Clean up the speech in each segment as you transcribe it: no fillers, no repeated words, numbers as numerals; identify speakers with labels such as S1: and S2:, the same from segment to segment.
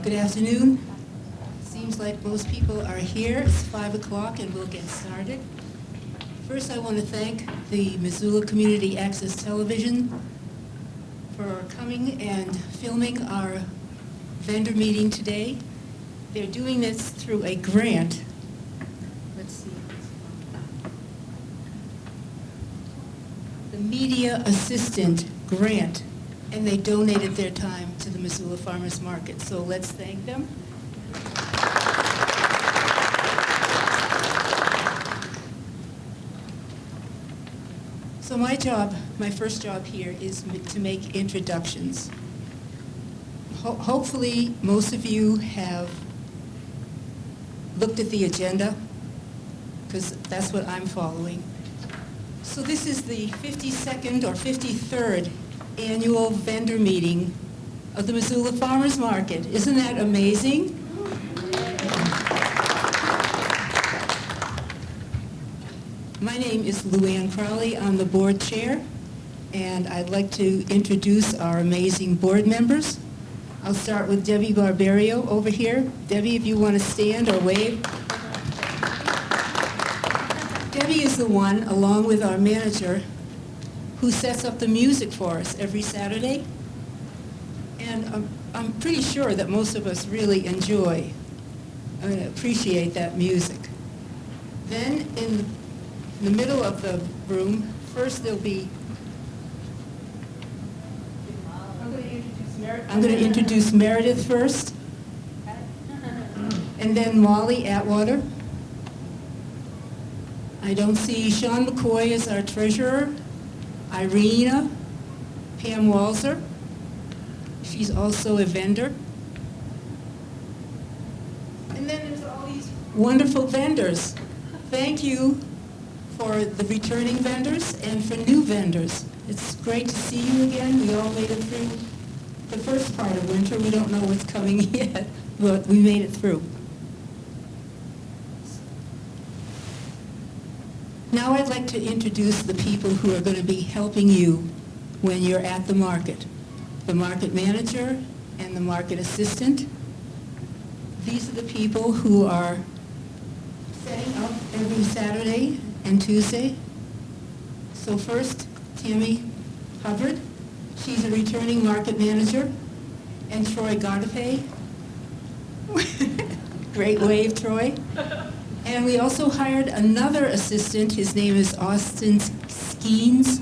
S1: Good afternoon. Seems like most people are here. It's 5 o'clock and we'll get started. First, I want to thank the Missoula Community Access Television for coming and filming our vendor meeting today. They're doing this through a grant. Let's see. The Media Assistant Grant, and they donated their time to the Missoula Farmers Market. So let's thank them. So my first job here is to make introductions. Hopefully, most of you have looked at the agenda, because that's what I'm following. So this is the 52nd or 53rd annual vendor meeting of the Missoula Farmers Market. Isn't that amazing? My name is Luann Crowley. I'm the board chair, and I'd like to introduce our amazing board members. I'll start with Debbie Barbario over here. Debbie, if you want to stand or wave. Debbie is the one, along with our manager, who sets up the music for us every Saturday. And I'm pretty sure that most of us really enjoy and appreciate that music. Then in the middle of the room, first there'll be, I'm going to introduce Meredith first, and then Molly Atwater. I don't see Sean McCoy as our treasurer. Irina, Pam Walzer. She's also a vendor. And then there's all these wonderful vendors. Thank you for the returning vendors and for new vendors. It's great to see you again. We all made it through the first part of winter. We don't know what's coming yet, but we made it through. Now I'd like to introduce the people who are going to be helping you when you're at the market. The market manager and the market assistant. These are the people who are setting up every Saturday and Tuesday. So first, Tammy Hubbard. She's a returning market manager. And Troy Gardape. Great wave, Troy. And we also hired another assistant. His name is Austin Skeens.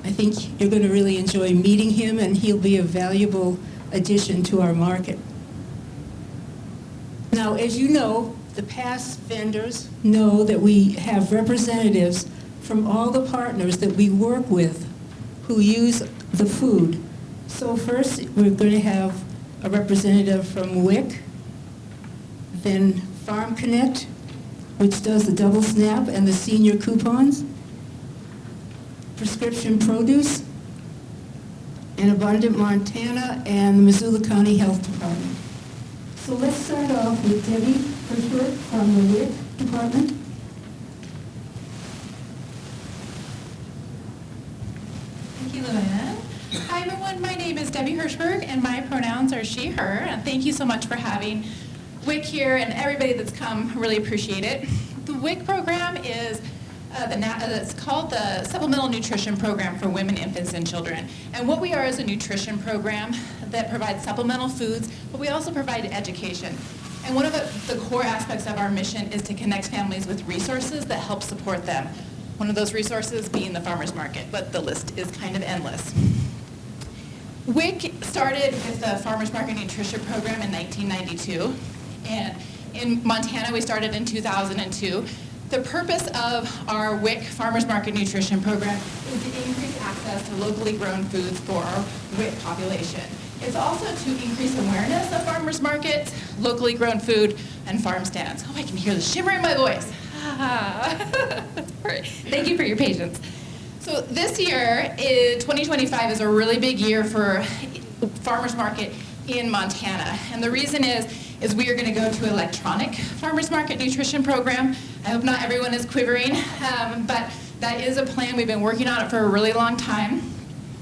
S1: I think you're going to really enjoy meeting him, and he'll be a valuable addition to our market. Now, as you know, the past vendors know that we have representatives from all the partners that we work with who use the food. So first, we're going to have a representative from WIC, then Farm Connect, which does the double snap and the senior coupons, Prescription Produce, and Abundant Montana, and the Missoula County Health Department. So let's start off with Debbie Hirschberg from the WIC department.
S2: Thank you, Luann. Hi, everyone. My name is Debbie Hirschberg, and my pronouns are she, her. And thank you so much for having WIC here and everybody that's come. I really appreciate it. The WIC program is it's called the Supplemental Nutrition Program for Women, Infants, and Children. And what we are is a nutrition program that provides supplemental foods, but we also provide education. And one of the core aspects of our mission is to connect families with resources that help support them. One of those resources being the farmers market, but the list is kind of endless. WIC started with the Farmers Market Nutrition Program in 1992, and in Montana we started in 2002. The purpose of our WIC Farmers Market Nutrition Program is to increase access to locally grown foods for our WIC population. It's also to increase awareness of farmers markets, locally grown food, and farm stands. Oh, I can hear the shimmer in my voice. Thank you for your patience. So this year, 2025, is a really big year for farmers market in Montana. And the reason is we are going to go to electronic farmers market nutrition program. I hope not everyone is quivering, but that is a plan. We've been working on it for a really long time.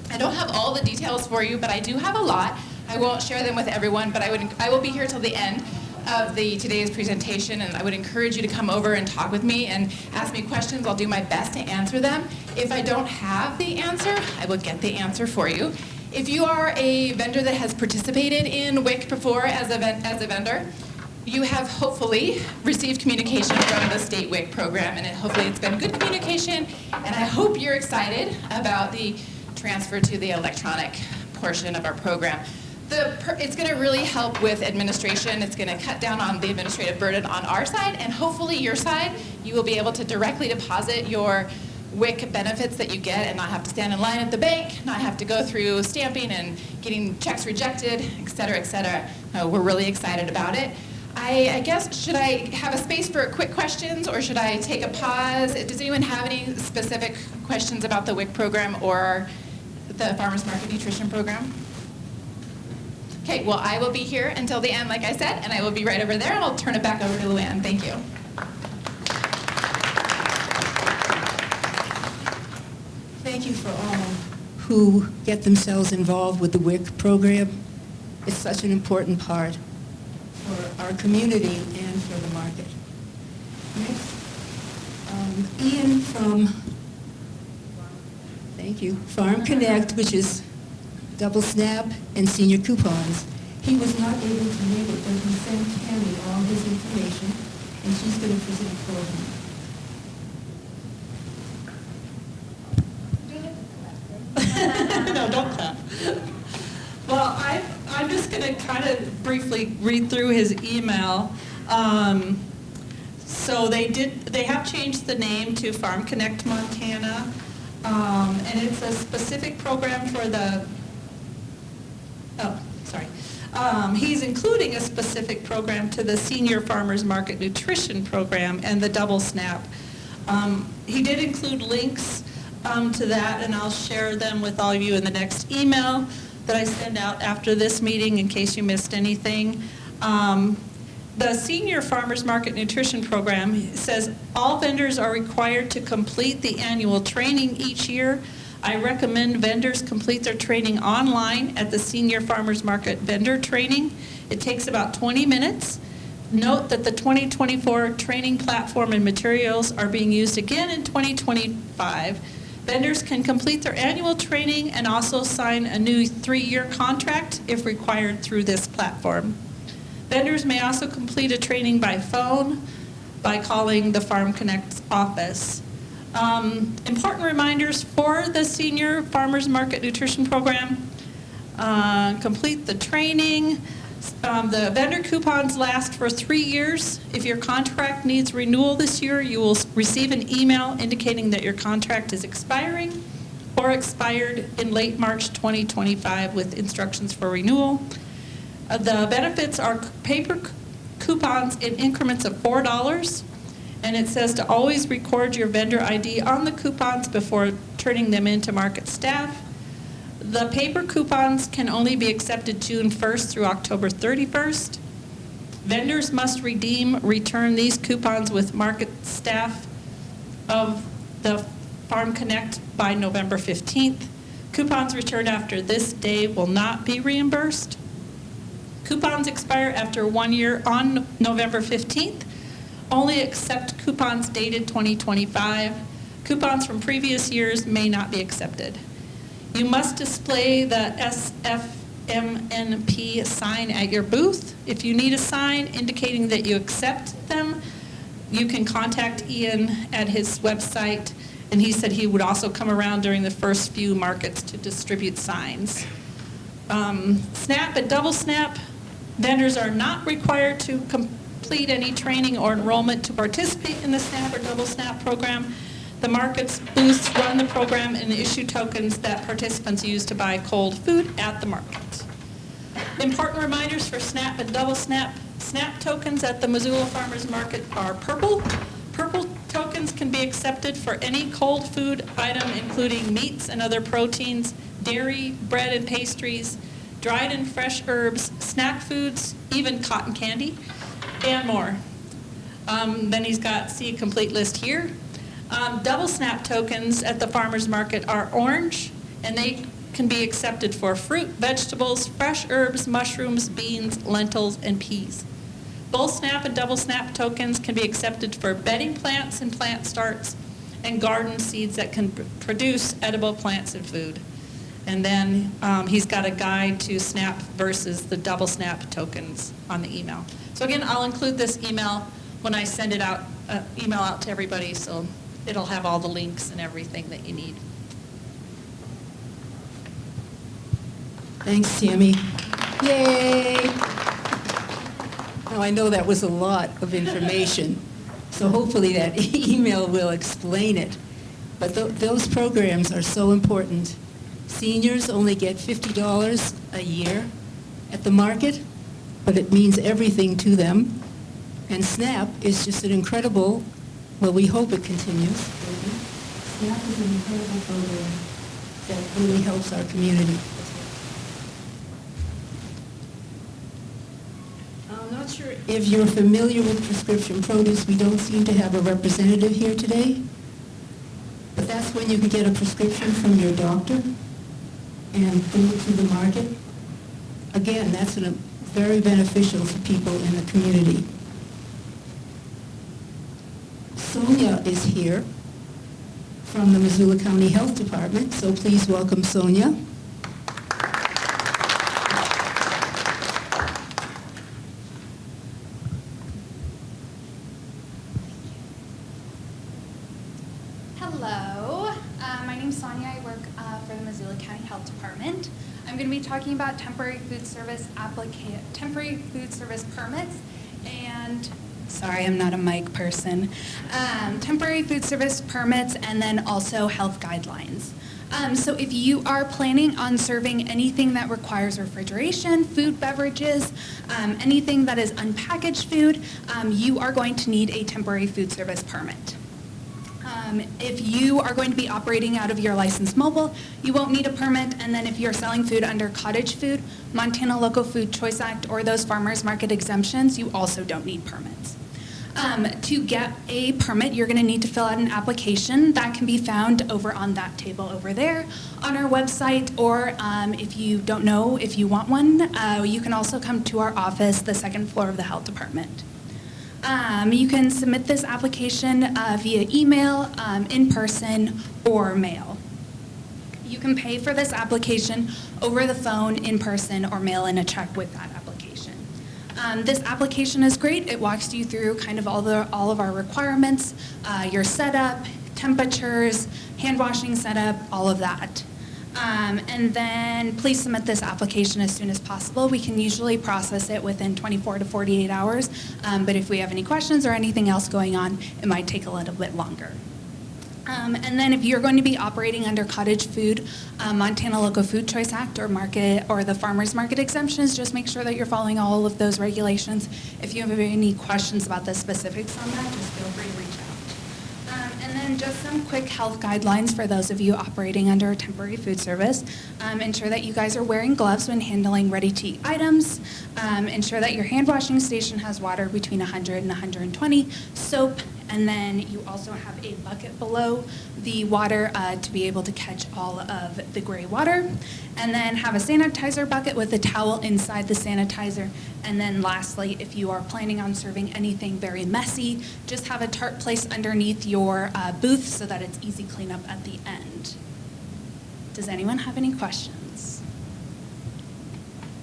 S2: I don't have all the details for you, but I do have a lot. I won't share them with everyone, but I will be here till the end of today's presentation, and I would encourage you to come over and talk with me and ask me questions. I'll do my best to answer them. If I don't have the answer, I will get the answer for you. If you are a vendor that has participated in WIC before as a vendor, you have hopefully received communication from the state WIC program, and hopefully it's been good communication, and I hope you're excited about the transfer to the electronic portion of our program. It's going to really help with administration. It's going to cut down on the administrative burden on our side, and hopefully your side, you will be able to directly deposit your WIC benefits that you get and not have to stand in line at the bank, not have to go through stamping and getting checks rejected, et cetera, et cetera. We're really excited about it. I guess, should I have a space for quick questions, or should I take a pause? Does anyone have any specific questions about the WIC program or the Farmers Market Nutrition Program? Okay, well, I will be here until the end, like I said, and I will be right over there. I'll turn it back over to Luann. Thank you.
S1: Thank you for all who get themselves involved with the WIC program. It's such an important part for our community and for the market. Next, Ian from, thank you, Farm Connect, which is Double Snap and senior coupons. He was not able to make it, but he sent Tammy all his information, and she's going to present for him.
S3: No, don't clap. Well, I'm just going to kind of briefly read through his email. So they have changed the name to Farm Connect Montana, and it's a specific program for the, he's including a specific program to the Senior Farmers Market Nutrition Program and the Double Snap. He did include links to that, and I'll share them with all of you in the next email that I send out after this meeting in case you missed anything. The Senior Farmers Market Nutrition Program says all vendors are required to complete the annual training each year. I recommend vendors complete their training online at the Senior Farmers Market Vendor Training. It takes about 20 minutes. Note that the 2024 training platform and materials are being used again in 2025. Vendors can complete their annual training and also sign a new 3-year contract if required through this platform. Vendors may also complete a training by phone by calling the Farm Connect office. Important reminders for the Senior Farmers Market Nutrition Program. Complete the training. The vendor coupons last for 3 years. If your contract needs renewal this year, you will receive an email indicating that your contract is expiring or expired in late March 2025 with instructions for renewal. The benefits are paper coupons in increments of $4, and it says to always record your vendor ID on the coupons before turning them in to market staff. The paper coupons can only be accepted June 1st through October 31st. Vendors must return these coupons with market staff of the Farm Connect by November 15th. Coupons returned after this day will not be reimbursed. Coupons expire after 1 year on November 15th. Only accept coupons dated 2025. Coupons from previous years may not be accepted. You must display the SFMNP sign at your booth. If you need a sign indicating that you accept them, you can contact Ian at his website, and he said he would also come around during the first few markets to distribute signs. SNAP and Double Snap, vendors are not required to complete any training or enrollment to participate in the SNAP or Double Snap program. The market's booths run the program and issue tokens that participants use to buy cold food at the market. Important reminders for SNAP and Double Snap. SNAP tokens at the Missoula Farmers Market are purple. Purple tokens can be accepted for any cold food item, including meats and other proteins, dairy, bread and pastries, dried and fresh herbs, snack foods, even cotton candy, and more. Then he's got, see a complete list here. Double Snap tokens at the farmers market are orange, and they can be accepted for fruit, vegetables, fresh herbs, mushrooms, beans, lentils, and peas. Both SNAP and double SNAP tokens can be accepted for bedding plants and plant starts and garden seeds that can produce edible plants and food. And then he's got a guide to SNAP versus the double SNAP tokens on the email. So again, I'll include this email when I send it out, email out to everybody, so it'll have all the links and everything that you need.
S1: Thanks, Tammy. Yay! Now, I know that was a lot of information, so hopefully that email will explain it. But those programs are so important. Seniors only get $50 a year at the market, but it means everything to them. And SNAP is just an incredible, well, we hope it continues. SNAP is an incredible program that really helps our community. I'm not sure if you're familiar with prescription produce. We don't seem to have a representative here today. But that's when you can get a prescription from your doctor and bring it to the market. Again, that's very beneficial to people in the community. Sonia is here from the Missoula County Health Department, so please welcome Sonia.
S4: Hello, my name's Sonia. I work for the Missoula County Health Department. I'm going to be talking about temporary food service permits and, sorry, I'm not a mic person, temporary food service permits and then also health guidelines. So if you are planning on serving anything that requires refrigeration, food, beverages, anything that is unpackaged food, you are going to need a temporary food service permit. If you are going to be operating out of your licensed mobile, you won't need a permit. And then if you're selling food under cottage food, Montana Local Food Choice Act, or those farmers market exemptions, you also don't need permits. To get a permit, you're going to need to fill out an application that can be found over on that table over there on our website, or if you don't know if you want one, you can also come to our office, the second floor of the health department. You can submit this application via email, in person, or mail. You can pay for this application over the phone, in person, or mail in a check with that application. This application is great. It walks you through kind of all of our requirements, your setup, temperatures, hand washing setup, all of that. And then please submit this application as soon as possible. We can usually process it within 24 to 48 hours, but if we have any questions or anything else going on, it might take a little bit longer. And then if you're going to be operating under cottage food, Montana Local Food Choice Act or the farmers market exemptions, just make sure that you're following all of those regulations. If you have any questions about the specifics on that, just feel free to reach out. And then just some quick health guidelines for those of you operating under a temporary food service. Ensure that you guys are wearing gloves when handling ready-to-eat items. Ensure that your hand washing station has water between 100 and 120, soap, and then you also have a bucket below the water to be able to catch all of the gray water. And then have a sanitizer bucket with a towel inside the sanitizer. And then lastly, if you are planning on serving anything very messy, just have a tarp placed underneath your booth so that it's easy cleanup at the end. Does anyone have any questions?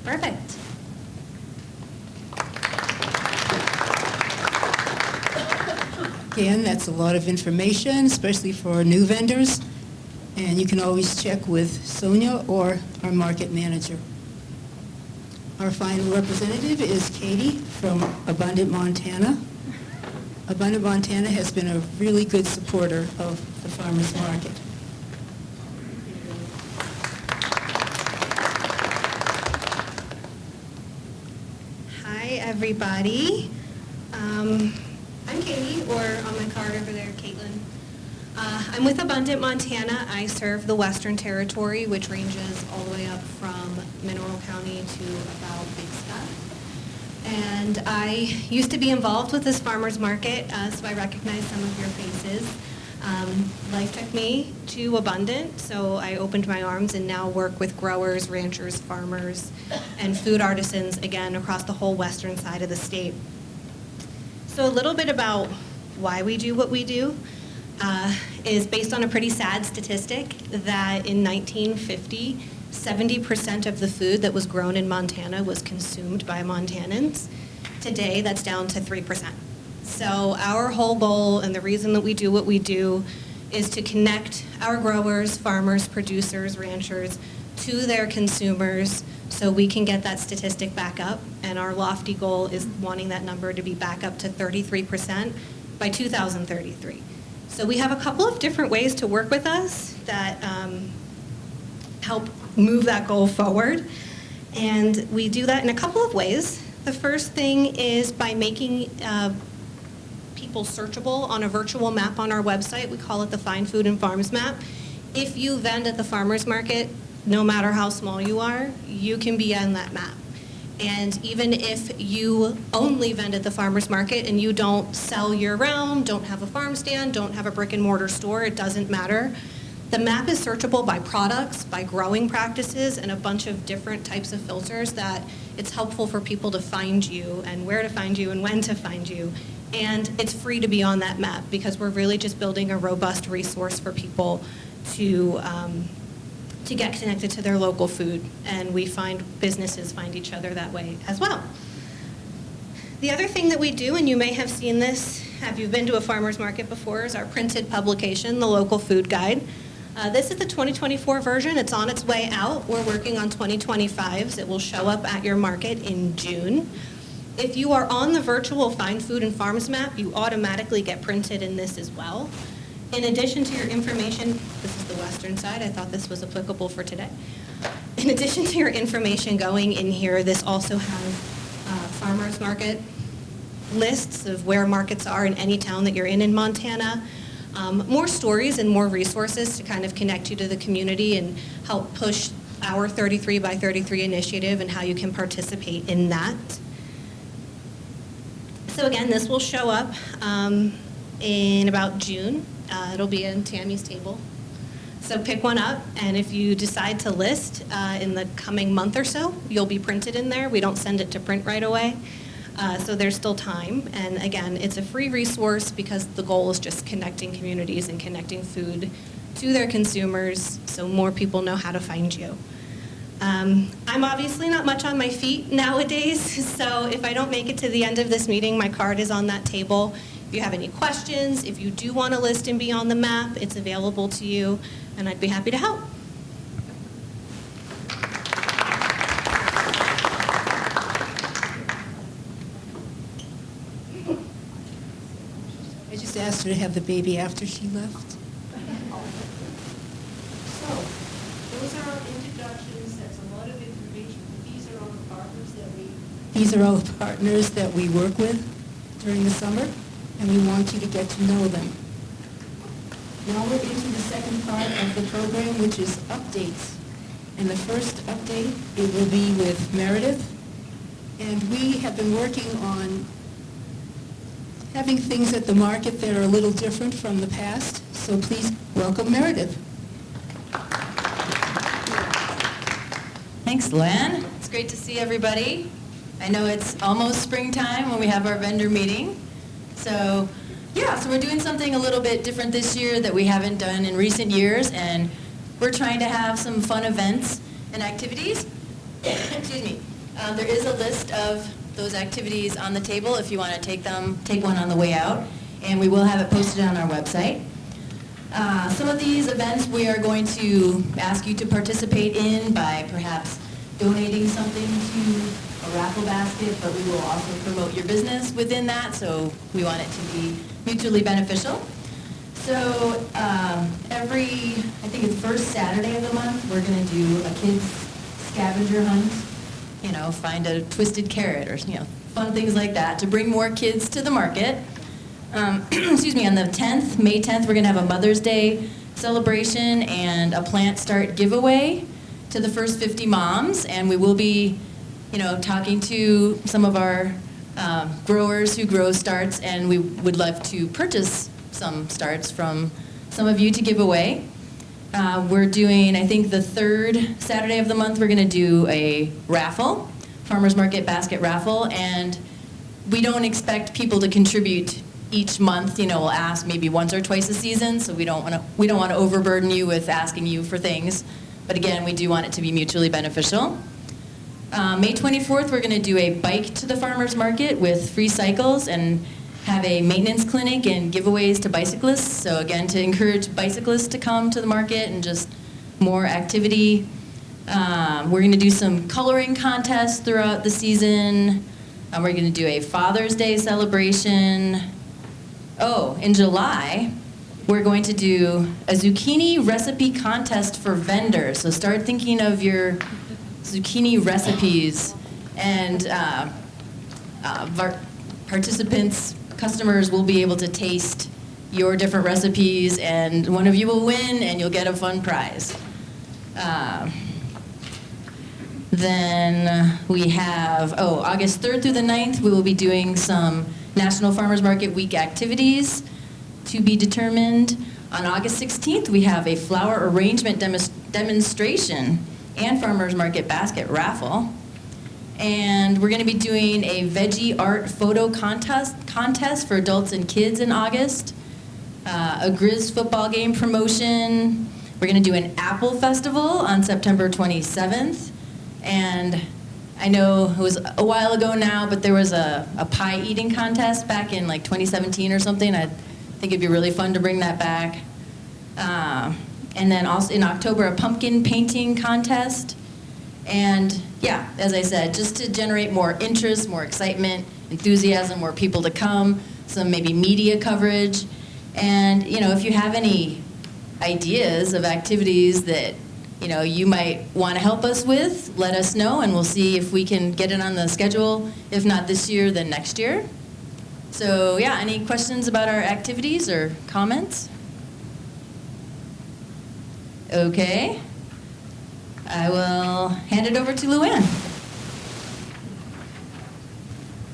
S4: Perfect.
S1: Again, that's a lot of information, especially for new vendors. And you can always check with Sonia or our market manager. Our final representative is Katie from Abundant, Montana. Abundant, Montana has been a really good supporter of the farmers market.
S5: Hi, everybody. I'm Katie, or on my card over there, Caitlin. I'm with Abundant, Montana. I serve the Western Territory, which ranges all the way up from Mineral County to about Big Stuff. And I used to be involved with this farmers market, so I recognize some of your faces. Life took me to Abundant, so I opened my arms and now work with growers, ranchers, farmers, and food artisans, again, across the whole western side of the state. So a little bit about why we do what we do is based on a pretty sad statistic that in 1950, 70% of the food that was grown in Montana was consumed by Montanans. Today, that's down to 3%. So our whole goal and the reason that we do what we do is to connect our growers, farmers, producers, ranchers to their consumers so we can get that statistic back up. And our lofty goal is wanting that number to be back up to 33% by 2033. So we have a couple of different ways to work with us that help move that goal forward. And we do that in a couple of ways. The first thing is by making people searchable on a virtual map on our website. We call it the Fine Food and Farms Map. If you vend at the farmer's market, no matter how small you are, you can be on that map. And even if you only vend at the farmer's market and you don't sell year-round, don't have a farm stand, don't have a brick and mortar store, it doesn't matter. The map is searchable by products, by growing practices, and a bunch of different types of filters that it's helpful for people to find you and where to find you and when to find you. And it's free to be on that map because we're really just building a robust resource for people to get connected to their local food. And we find businesses find each other that way as well. The other thing that we do, and you may have seen this, have you been to a farmer's market before, is our printed publication, the Local Food Guide. This is the 2024 version. It's on its way out. We're working on 2025s. It will show up at your market in June. If you are on the virtual Fine Food and Farms map, you automatically get printed in this as well. In addition to your information, this is the western side. I thought this was applicable for today. In addition to your information going in here, this also has farmers market lists of where markets are in any town that you're in Montana. More stories and more resources to kind of connect you to the community and help push our 33 by 33 initiative and how you can participate in that. So again, this will show up in about June. It'll be in Tammy's table. So pick one up, and if you decide to list in the coming month or so, you'll be printed in there. We don't send it to print right away. So there's still time. And again, it's a free resource because the goal is just connecting communities and connecting food to their consumers so more people know how to find you. I'm obviously not much on my feet nowadays, so if I don't make it to the end of this meeting, my card is on that table. If you have any questions, if you do want to list and be on the map, it's available to you, and I'd be happy to help.
S1: I just asked her to have the baby after she left.
S6: So, those are our introductions, that's a lot of information. These are all the partners that we...
S1: These are all the partners that we work with during the summer, and we want you to get to know them. Now we're into the second part of the program, which is updates. And the first update, it will be with Meredith. And we have been working on having things at the market that are a little different from the past. So please welcome Meredith.
S7: Thanks, Len. It's great to see everybody. I know it's almost springtime when we have our vendor meeting. So, yeah, so we're doing something a little bit different this year that we haven't done in recent years, and we're trying to have some fun events and activities. Excuse me. There is a list of those activities on the table if you want to take one on the way out, and we will have it posted on our website. Some of these events we are going to ask you to participate in by perhaps donating something to a raffle basket, but we will also promote your business within that, so we want it to be mutually beneficial. So I think it's first Saturday of the month, we're going to do a kids scavenger hunt, find a twisted carrot or, fun things like that to bring more kids to the market. Excuse me, on the 10th, May 10th, we're going to have a Mother's Day celebration and a plant start giveaway to the first 50 moms, and we will be, talking to some of our growers who grow starts, and we would love to purchase some starts from some of you to give away. We're doing, I think the third Saturday of the month, we're going to do a raffle, Farmers Market basket raffle, and we don't expect people to contribute each month. You know, we'll ask maybe once or twice a season, so we don't want to overburden you with asking you for things. But again, we do want it to be mutually beneficial. May 24th, we're going to do a bike to the farmers market with free cycles and have a maintenance clinic and giveaways to bicyclists. So again, to encourage bicyclists to come to the market and just more activity. We're going to do some coloring contests throughout the season. We're going to do a Father's Day celebration. Oh, in July, we're going to do a zucchini recipe contest for vendors. So start thinking of your zucchini recipes, and participants, customers will be able to taste your different recipes, and one of you will win and you'll get a fun prize. Then we have, August 3rd through the 9th, we will be doing some National Farmers Market Week activities to be determined. On August 16th, we have a flower arrangement demonstration and Farmers Market basket raffle. And we're going to be doing a veggie art photo contest for adults and kids in August, a Grizz football game promotion. We're going to do an apple festival on September 27th. And I know it was a while ago now, but there was a pie eating contest back in like 2017 or something. I think it'd be really fun to bring that back. And then also in October, a pumpkin painting contest. And yeah, as I said, just to generate more interest, more excitement, enthusiasm, more people to come, some maybe media coverage. And, you know, if you have any ideas of activities that, you know, you might want to help us with, let us know, and we'll see if we can get it on the schedule. If not this year, then next year. So yeah, any questions about our activities or comments? Okay. I will hand it over to Luann.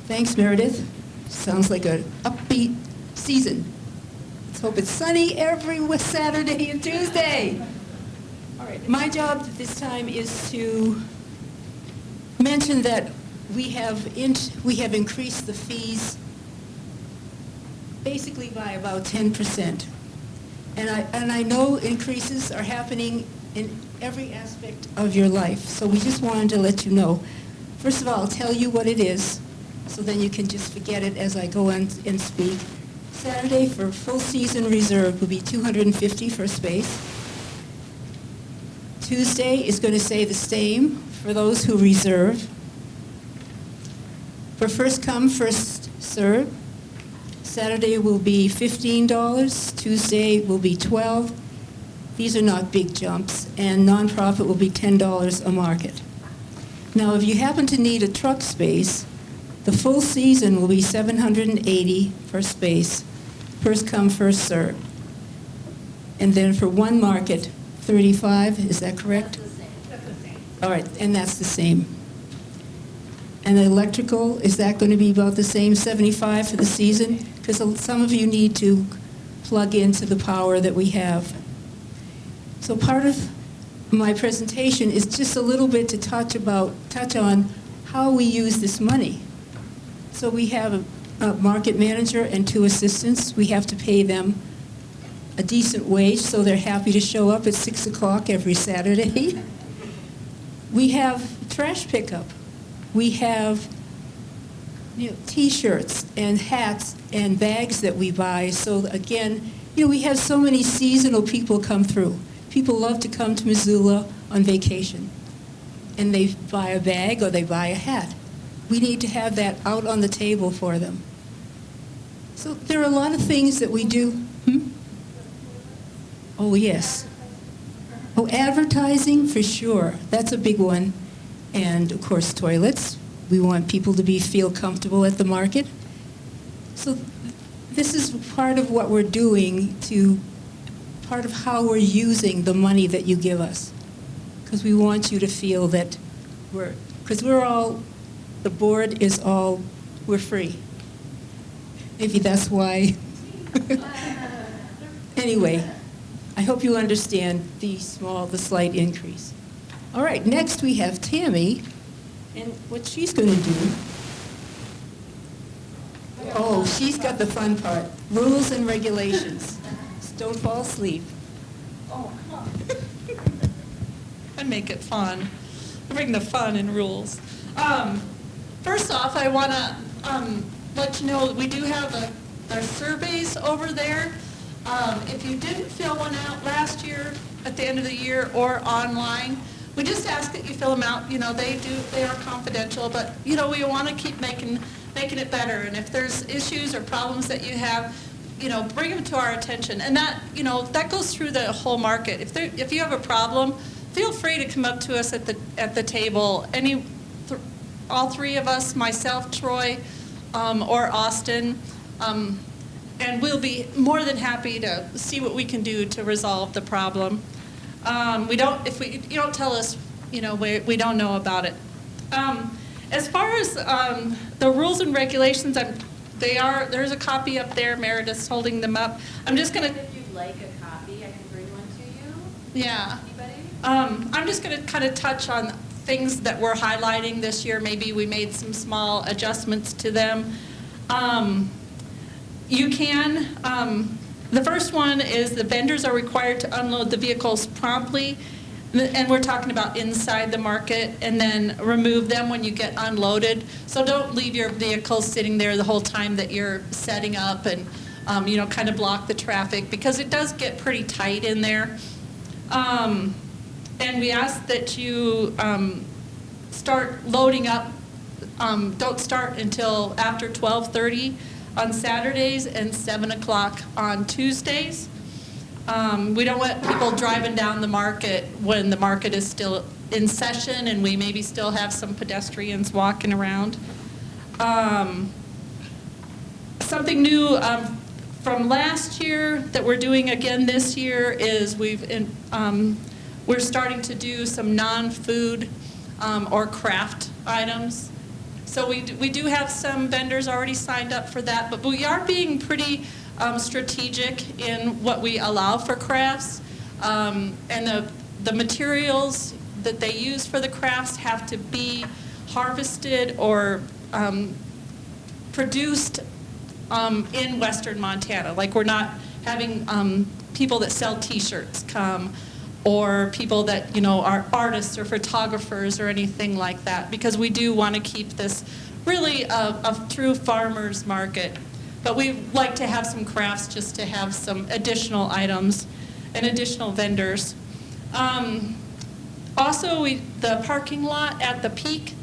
S1: Thanks, Meredith. Sounds like an upbeat season. Let's hope it's sunny every Saturday and Tuesday. All right, my job this time is to mention that we have increased the fees basically by about 10%. And I know increases are happening in every aspect of your life, so we just wanted to let you know. First of all, I'll tell you what it is, so then you can just forget it as I go on and speak. Saturday for full season reserve will be $250 for a space. Tuesday is going to stay the same for those who reserve. For first come, first serve, Saturday will be $15, Tuesday will be $12. These are not big jumps, and nonprofit will be $10 a market. Now, if you happen to need a truck space, the full season will be $780 per space, first come, first served. And then for one market, $35, is that correct?
S6: That's the same.
S1: All right, and that's the same. And the electrical, is that going to be about the same, $75 for the season? Because some of you need to plug into the power that we have. So part of my presentation is just a little bit to touch on how we use this money. So we have a market manager and 2 assistants. We have to pay them a decent wage, so they're happy to show up at 6 o'clock every Saturday. We have trash pickup. We have T-shirts and hats and bags that we buy. So again, we have so many seasonal people come through. People love to come to Missoula on vacation, and they buy a bag or they buy a hat. We need to have that out on the table for them. So there are a lot of things that we do. Oh, yes. Oh, advertising, for sure. That's a big one. And, of course, toilets. We want people to feel comfortable at the market. So this is part of what we're doing, part of how we're using the money that you give us. Because we want you to feel that the board is all, we're free. Maybe that's why. Anyway, I hope you understand the slight increase. All right, next we have Tammy, and what she's going to do. Oh, she's got the fun part, rules and regulations. Don't fall asleep.
S3: Oh, come on. I make it fun. I bring the fun and rules. First off, I want to let you know we do have our surveys over there. If you didn't fill one out last year, at the end of the year, or online, we just ask that you fill them out. You know, they are confidential, but you know, we want to keep making it better. And if there's issues or problems that you have, you know, bring them to our attention. And that, you know, that goes through the whole market. If you have a problem, feel free to come up to us at the table. All three of us, myself, Troy, or Austin, and we'll be more than happy to see what we can do to resolve the problem. If you don't tell us, you know, we don't know about it. As far as the rules and regulations, there's a copy up there. Meredith's holding them up. I'm just gonna.
S7: If you'd like a copy, I can bring one to you.
S3: Yeah.
S7: Anybody?
S3: I'm just going to kind of touch on things that we're highlighting this year. Maybe we made some small adjustments to them. The first one is the vendors are required to unload the vehicles promptly, and we're talking about inside the market, and then remove them when you get unloaded. So don't leave your vehicles sitting there the whole time that you're setting up and, you know, kind of block the traffic, because it does get pretty tight in there. And we ask that you start loading up, don't start until after 12:30 on Saturdays and 7 o'clock on Tuesdays. We don't want people driving down the market when the market is still in session and we maybe still have some pedestrians walking around. Something new from last year that we're doing again this year is we're starting to do some non-food or craft items. So we do have some vendors already signed up for that, but we are being pretty strategic in what we allow for crafts. And the materials that they use for the crafts have to be harvested or produced in Western Montana. Like, we're not having people that sell T-shirts come, or people that, you know, are artists or photographers or anything like that, because we do want to keep this really a true farmers market. But we like to have some crafts just to have some additional items and additional vendors. Also, the parking lot at the Peak,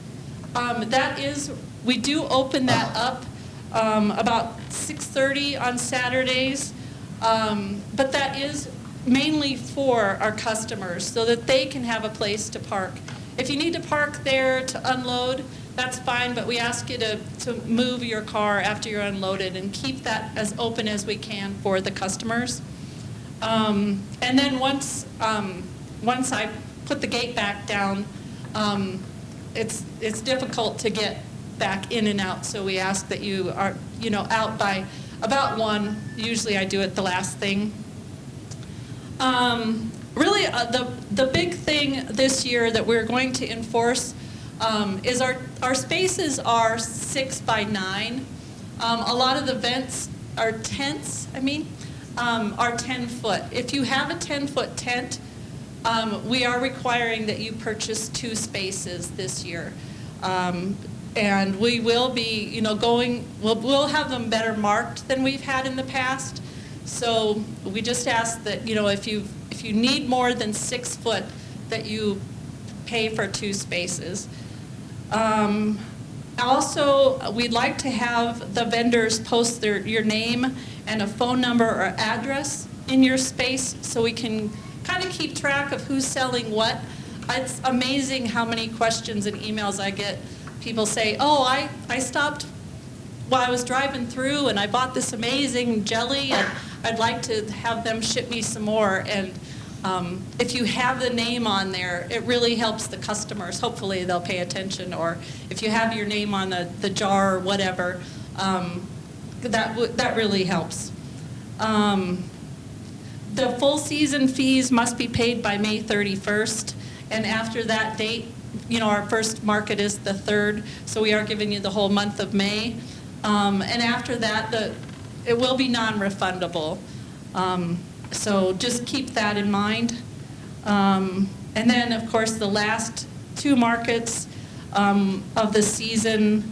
S3: we do open that up about 6:30 on Saturdays, but that is mainly for our customers so that they can have a place to park. If you need to park there to unload, that's fine, but we ask you to move your car after you're unloaded and keep that as open as we can for the customers. And then once I put the gate back down, it's difficult to get back in and out, so we ask that you are, you know, out by about 1. Usually I do it the last thing. Really, the big thing this year that we're going to enforce is our spaces are 6 by 9. A lot of the tents are 10 foot. If you have a 10-foot tent, we are requiring that you purchase 2 spaces this year. And we will be, you know, we'll have them better marked than we've had in the past. So we just ask that, you know, if you need more than 6 foot, that you pay for 2 spaces. Also, we'd like to have the vendors post your name and a phone number or address in your space so we can kind of keep track of who's selling what. It's amazing how many questions and emails I get. People say, oh, I stopped while I was driving through and I bought this amazing jelly and I'd like to have them ship me some more. And if you have the name on there, it really helps the customers. Hopefully they'll pay attention. Or if you have your name on the jar or whatever, that really helps. The full season fees must be paid by May 31st, and after that date, our first market is the 3rd, so we are giving you the whole month of May. And after that, it will be non-refundable. So just keep that in mind. And then, of course, the last 2 markets of the season,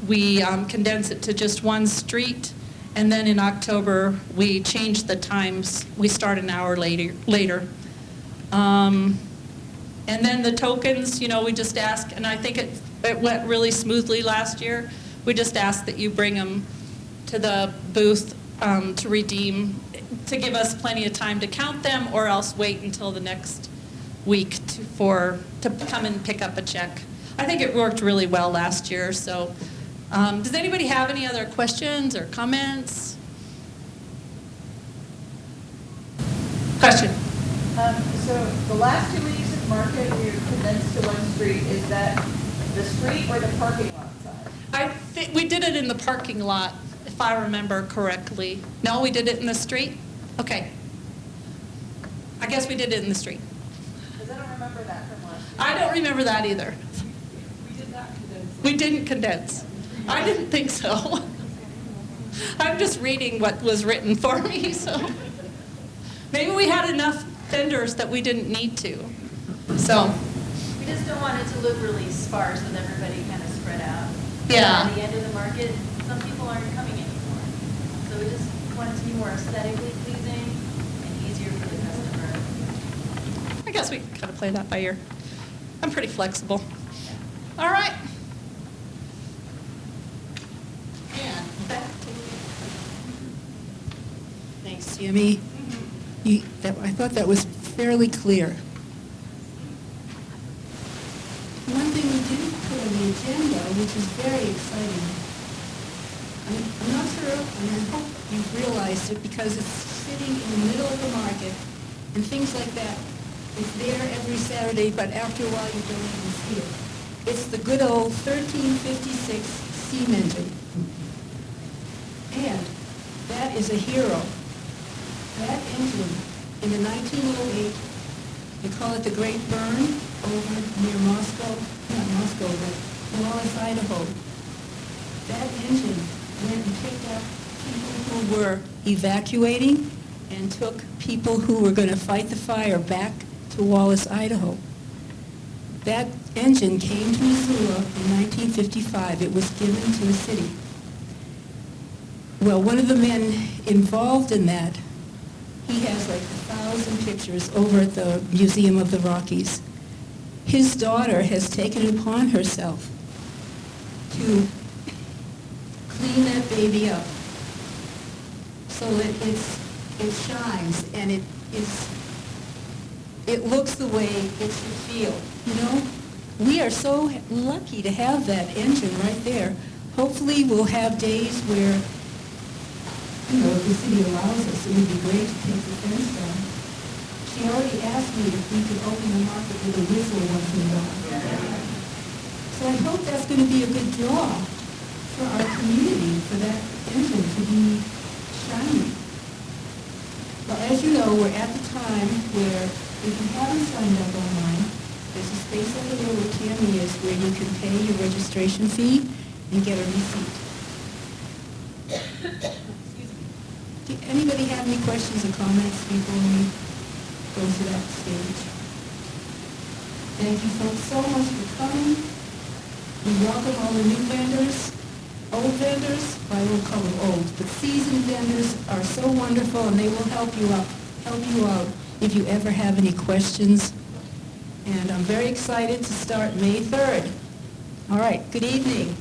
S3: we condense it to just 1 street. And then in October, we change the times. We start an hour later. And then the tokens, we just ask, and I think it went really smoothly last year. We just ask that you bring them to the booth to redeem, to give us plenty of time to count them, or else wait until the next week to come and pick up a check. I think it worked really well last year. So, does anybody have any other questions or comments? Question.
S8: So the last 2 weeks of market, you're condensed to 1 street. Is that the street or the parking lot side?
S3: I think we did it in the parking lot, if I remember correctly. No, we did it in the street? Okay. I guess we did it in the street.
S8: Because I don't remember that from last year.
S3: I don't remember that either.
S6: We did not condense.
S3: We didn't condense. I didn't think so. I'm just reading what was written for me, so. Maybe we had enough vendors that we didn't need to. So,
S7: We just don't want it to look really sparse with everybody kind of spread out.
S3: Yeah.
S7: At the end of the market, some people aren't coming anymore. So we just want it to be more aesthetically pleasing and easier for the customer.
S3: I guess we can kind of play that by ear. I'm pretty flexible. All right. And back to
S1: Thanks, Jimmy. I thought that was fairly clear. One thing we didn't put on the agenda, which is very exciting, I'm not sure, and I hope you've realized it because it's sitting in the middle of the market and things like that. It's there every Saturday, but after a while you don't even see it. It's the good old 1356 steam engine. And that is a hero. That engine, in the 1908, they call it the Great Burn, over near Moscow, not Moscow, but Wallace, Idaho. That engine went and picked up people who were evacuating and took people who were going to fight the fire back to Wallace, Idaho. That engine came to Missoula in 1955. It was given to the city. Well, one of the men involved in that, he has like 1,000 pictures over at the Museum of the Rockies. His daughter has taken it upon herself to clean that baby up so that it shines and it looks the way it should feel. We are so lucky to have that engine right there. Hopefully we'll have days where, if the city allows us, it would be great to take the fence down. She already asked me if we could open the market with a whistle once in a while. So I hope that's going to be a good draw for our community, for that engine to be shiny. Well, as you know, we're at the time where if you haven't signed up online, there's a space over there where Tammy is where you can pay your registration fee and get a receipt. Anybody have any questions or comments before we go to that stage? Thank you folks so much for coming. We welcome all the new vendors, old vendors, I won't call them old, but seasoned vendors are so wonderful and they will help you out if you ever have any questions. And I'm very excited to start May 3rd. All right, good evening.